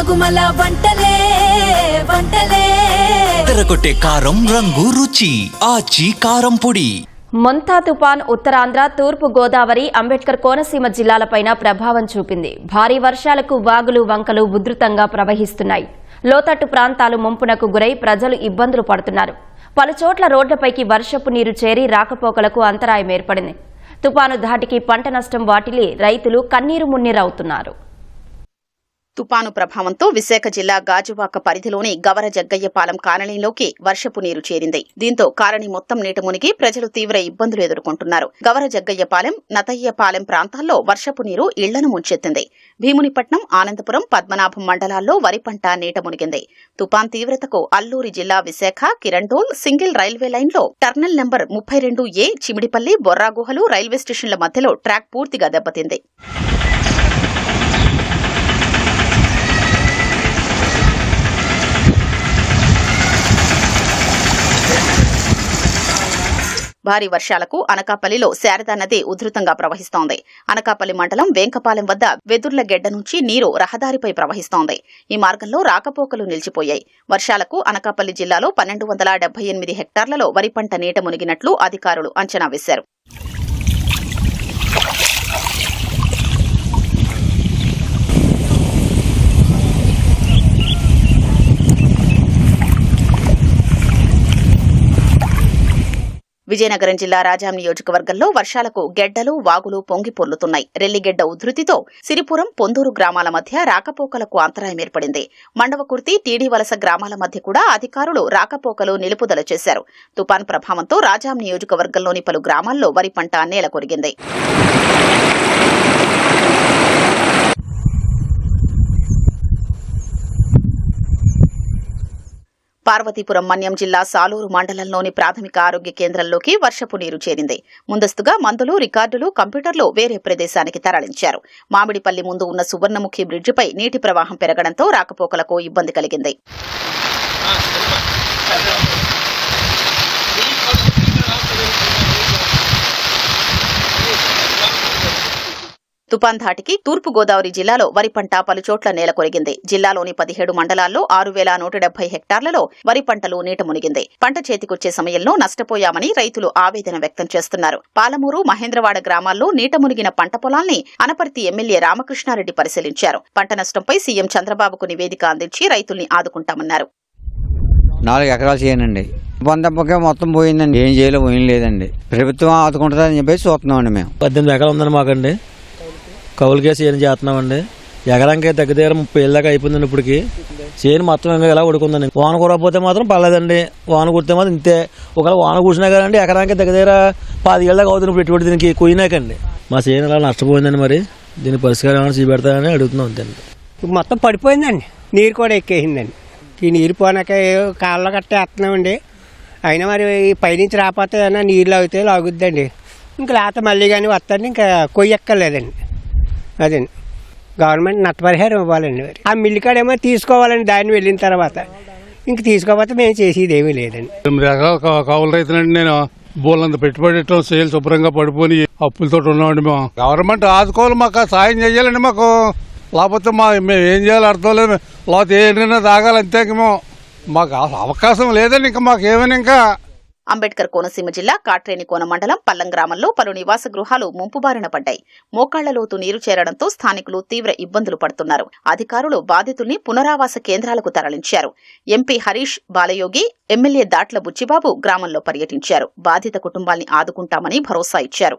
గుమగుమల వంటలే వంటలే తెరకొట్టే కారం రంగు రుచి ఆచి కారం పొడి. మొంతా తుపాన్ ఉత్తరాంధ్ర, తూర్పు గోదావరి, అంబేద్కర్ కోనసీమ జిల్లాలపైన ప్రభావం చూపింది. భారీ వర్షాలకు వాగులు వంకలు ఉధృతంగా ప్రవహిస్తున్నాయి. లోతట్టు ప్రాంతాలు ముంపునకు గురై ప్రజలు ఇబ్బందులు పడుతున్నారు. పలుచోట్ల రోడ్లపైకి వర్షపు నీరు చేరి రాకపోకలకు అంతరాయం ఏర్పడింది. తుపాను ధాటికి పంట నష్టం వాటిల్లి రైతులు కన్నీరు మున్నీరవుతున్నారు. తుపాను ప్రభావంతో విశాఖ జిల్లా గాజువాక పరిధిలోని గవర జగ్గయ్యపాలెం కాలనీలోకి వర్షపు నీరు చేరింది. దీంతో కాలనీ మొత్తం నీట మునిగి ప్రజలు తీవ్ర ఇబ్బందులు ఎదుర్కొంటున్నారు. గవర జగ్గయ్యపాలెం, నతయ్యపాలెం ప్రాంతాల్లో వర్షపు నీరు ఇళ్లను ముంచెత్తింది. భీమునిపట్నం, ఆనందపురం, పద్మనాభం మండలాల్లో వరి పంట నీట మునిగింది. తుపాన్ తీవ్రతకు అల్లూరి జిల్లా విశాఖ కిరండోల్ సింగిల్ రైల్వే లైన్లో టర్నల్ నెంబర్ 32A, చిమిడిపల్లి, బొర్రాగుహలు రైల్వే స్టేషన్ల మధ్యలో ట్రాక్ పూర్తిగా దెబ్బతింది. భారీ వర్షాలకు అనకాపల్లిలో శారదా నది ఉధృతంగా ప్రవహిస్తోంది. అనకాపల్లి మండలం వేంకపాలెం వద్ద వెదుర్లగెడ్డ నుంచి నీరు రహదారిపై ప్రవహిస్తోంది. ఈ మార్గంలో రాకపోకలు నిలిచిపోయాయి. వర్షాలకు అనకాపల్లి జిల్లాలో 1278 హెక్టార్లలో వరి పంట నీట మునిగినట్లు అధికారులు అంచనా వేశారు. విజయనగరం జిల్లా రాజాం నియోజకవర్గంలో వర్షాలకు గెడ్డలు, వాగులు పొంగి పొర్లుతున్నాయి. రెల్లిగెడ్డ ఉధృతితో సిరిపురం, పొందూరు గ్రామాల మధ్య రాకపోకలకు అంతరాయం ఏర్పడింది. మండవకుర్తి, టీడీ వలస గ్రామాల మధ్య కూడా అధికారులు రాకపోకలు నిలుపుదల చేశారు. తుపాన్ ప్రభావంతో రాజాం నియోజకవర్గంలోని పలు గ్రామాల్లో వరి పంట నేల కొరిగింది. పార్వతీపురం మన్యం జిల్లా సాలూరు మండలంలోని ప్రాథమిక ఆరోగ్య కేంద్రంలోకి వర్షపు నీరు చేరింది. ముందస్తుగా మందులు, రికార్డులు, కంప్యూటర్లు వేరే ప్రదేశానికి తరలించారు. మామిడిపల్లి ముందు ఉన్న సువర్ణముఖి బ్రిడ్జిపై నీటి ప్రవాహం పెరగడంతో రాకపోకలకు ఇబ్బంది కలిగింది. తుపాన్ ధాటికి తూర్పు గోదావరి జిల్లాలో వరి పంట పలుచోట్ల నేల కొరిగింది. జిల్లాలోని 17 మండలాల్లో 6170 హెక్టార్లలో వరి పంటలు నీట మునిగింది. పంట చేతికొచ్చే సమయంలో నష్టపోయామని రైతులు ఆవేదన వ్యక్తం చేస్తున్నారు. పాలమూరు, మహేంద్రవాడ గ్రామాల్లో నీట మునిగిన పంట పొలాల్ని అనపర్తి ఎమ్మెల్యే రామకృష్ణారెడ్డి పరిశీలించారు. పంట నష్టంపై సీఎం చంద్రబాబుకు నివేదిక అందించి రైతుల్ని ఆదుకుంటామన్నారు. 4 ఎకరాలు చేయనండి. పొందప్పకే మొత్తం పోయిందండి. ఏం చేయలేదు, ఏం లేదండి. ప్రభుత్వం ఆదుకుంటుందని చెప్పేసి చూస్తున్నామండి. మేము 18 ఎకరాలు ఉందండి మాకండి. కౌలుకేసి ఏం చేస్తున్నామండి. ఎకరానికి దగ్గర 30 ఏళ్ళ దాకా అయిపోయిందండి. ఇప్పటికి చేను మొత్తం ఇంకా ఇలా ఉడుకుందండి. వాన కురకపోతే మాత్రం పర్లేదండి. వాన కుడితే మాత్రం ఇంతే. ఒకవేళ వాన కూర్చున్నా కదండి ఎకరానికి దగ్గర 10 ఏళ్ళ దాకా అవుతుంది. పెట్టుబడి దీనికి కుయినాకండి. మా చేను ఇలా నష్టపోయిందండి. మరి దీని పరిష్కారం ఏమైనా చూపెడతానని అడుగుతున్నాం. అంతేండి. మొత్తం పడిపోయిందండి. నీరు కూడా ఎక్కేసిందండి. ఈ నీరు పోనాక కాళ్ళలో కట్టేస్తున్నామండి. అయినా మరి పైనుంచి రాకపోతే ఏమైనా నీళ్ళు లాగితే లాగుద్దండి. ఇంకా లేకపోతే మళ్ళీ కానీ వస్తుంది. ఇంకా కొయ్యక్కర్లేదండి. అదండి గవర్నమెంట్ నష్టపరిహారం ఇవ్వాలండి. మరి ఆ మిల్లు కాడేమో తీసుకోవాలండి. దాన్ని వెళ్ళిన తర్వాత ఇంక తీసుకోకపోతే మేము చేసేది ఏమీ లేదండి. 8 ఎకరాలు కౌలు రైతులండి. నేను బోళ్ళంత పెట్టుబడి సేల్ శుభ్రంగా పడిపోయి అప్పులతో ఉన్నామండి. మేము గవర్నమెంట్ ఆదుకోవాలి, మాకు సాయం చేయాలండి. మాకు లేకపోతే మేము ఏం చేయాలో అర్థం లేదు. లేకపోతే ఏమైనా తాగాలి అంతే. మాకు అవకాశం లేదండి. ఇంకా మాకు ఏమైనా ఇంకా అంబేద్కర్ కోనసీమ జిల్లా కాట్రేనికోన మండలం పల్లం గ్రామంలో పలు నివాస గృహాలు ముంపుబారిన పడ్డాయి. మోకాళ్లలోతు నీరు చేరడంతో స్థానికులు తీవ్ర ఇబ్బందులు పడుతున్నారు. అధికారులు బాధితుల్ని పునరావాస కేంద్రాలకు తరలించారు. ఎంపీ హరీష్ బాలయోగి, ఎమ్మెల్యే దాట్ల బుచ్చిబాబు గ్రామంలో పర్యటించారు. బాధిత కుటుంబాల్ని ఆదుకుంటామని భరోసా ఇచ్చారు.